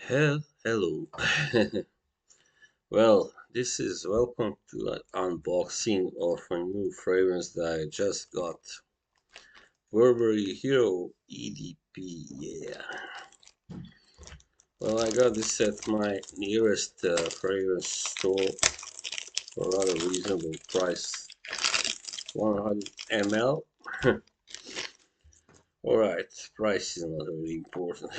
Hello. Well, this is welcome to an unboxing of a new fragrance that I just got. Burbery Hero EDP. Yeah. Well, I got this at my nearest fragrance store for a rather reasonable price. 100 ml. Alright, price is not really important.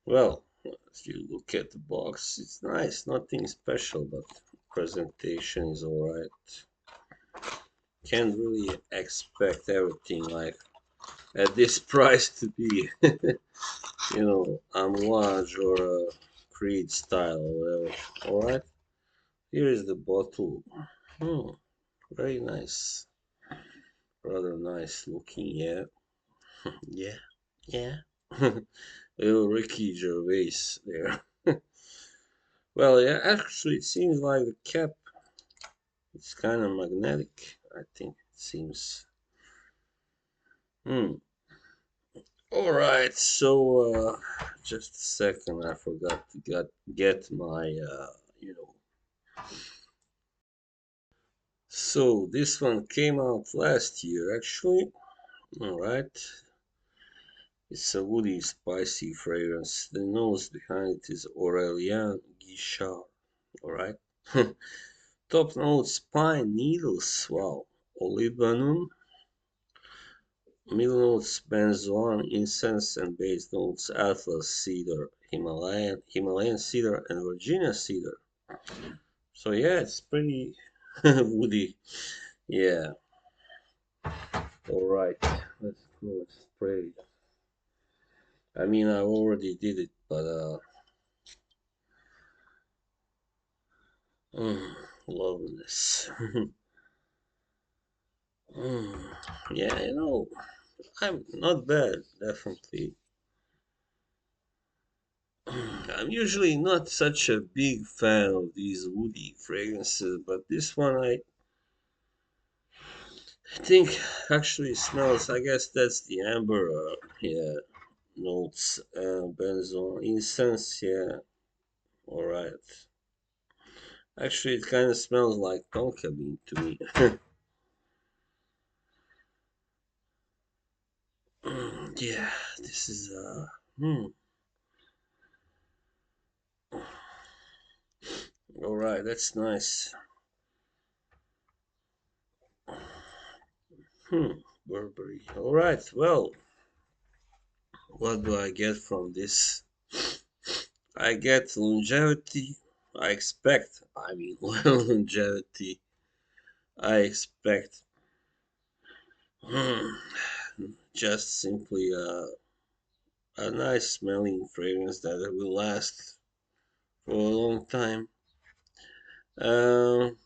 Well, if you look at the box, it's nice, nothing special, but presentation is alright. Can't really expect everything like at this price to be, Amouage or a Creed style or whatever. Alright, here is the bottle. Hmm, very nice. Rather nice looking, yeah. Yeah, yeah. Little Ricky Gervais there. Well, yeah, actually, it seems like the cap is kind of magnetic. I think it seems. Hmm. All right. So, just a second. I forgot to get my, So this one came out last year, actually. All right. It's a woody, spicy fragrance. The nose behind it is Aurélien Guichard. All right. Top notes: pine needles. Wow. Olibanum. Middle notes: benzoin, incense, and base notes: Atlas cedar, Himalayan cedar, and Virginia cedar. So yeah, it's pretty woody. Yeah. All right. Let's go spray. I mean, I already did it, but mm, loveliness. mm, yeah, I'm not bad, definitely. I'm usually not such a big fan of these woody fragrances, but this one I think actually smells. I guess that's the amber. Yeah, notes. Benzoin, incense. Yeah, all right. Actually, it kind of smells like tonka bean to me. Yeah, this is Hmm. All right, that's nice. Hmm. Burberry. All right. Well, what do I get from this? I get longevity. I expect. I mean, longevity. I expect. Hmm. Just simply a nice smelling fragrance that will last for a long time. Um,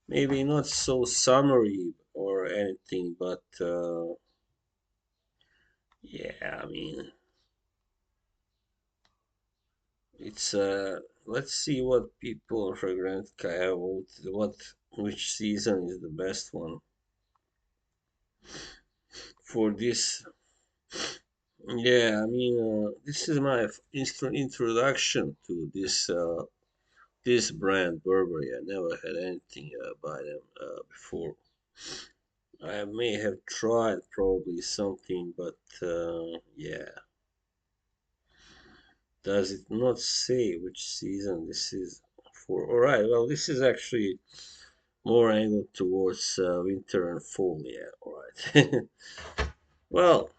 Maybe not so summery or anything, but yeah, I mean, it's let's see what people on Fragrantica have voted. Which season is the best one for this? Yeah, I mean, this is my introduction to this brand Burberry. I never had anything by them before. I may have tried probably something, but yeah. Does it not say which season this is for? Alright, well, this is actually more angled towards winter and fall. Yeah, alright. Well,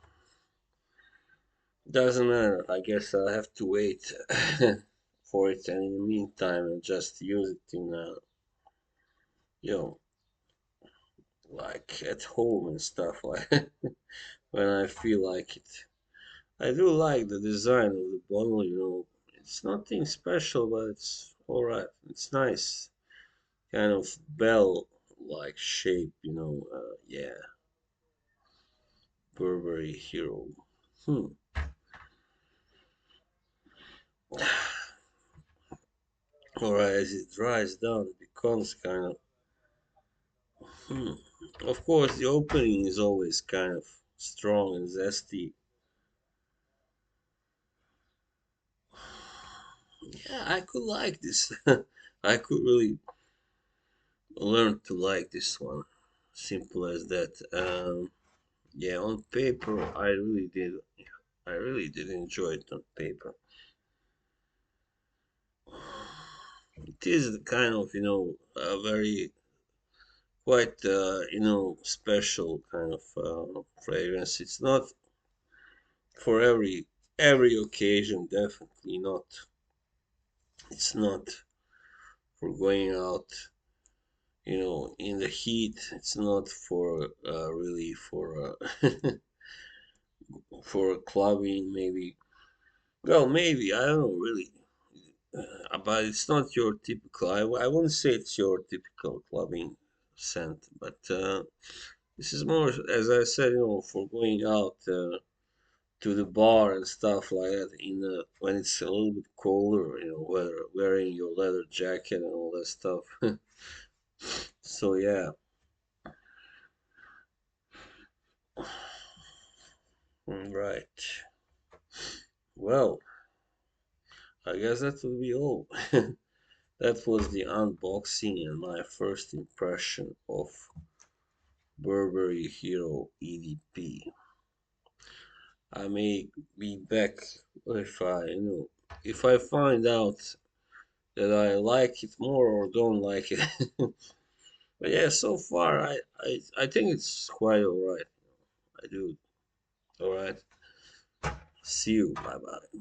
doesn't matter. I guess I'll have to wait for it, and in the meantime, I'll just use it in, you know, like at home and stuff like when I feel like it. I do like the design of the bottle. It's nothing special, but it's alright. It's nice, kind of bell like shape, yeah. Burberry Hero. Hmm. Alright, as it dries down, it becomes kind of. Hmm. Of course, the opening is always kind of strong and zesty. Yeah, I could like this. I could really learn to like this one. Simple as that. Yeah, on paper, I really did. I really did enjoy it on paper. It is the kind of, a very quite, special kind of fragrance. It's not for every occasion, definitely not. It's not for going out, in the heat. It's not for really for for clubbing, maybe. Well, maybe I don't know really. But it's not your typical. I wouldn't say it's your typical clubbing scent, but this is more, as I said, for going out to the bar and stuff like that. When it's a little bit colder, whether wearing your leather jacket and all that stuff. So yeah, right. Well, I guess that will be all. That was the unboxing and my first impression of Burbery Hero EDP. I may be back if if I find out that I like it more or don't like it. But yeah, so far I think it's quite alright. I do. Alright. See you. Bye bye.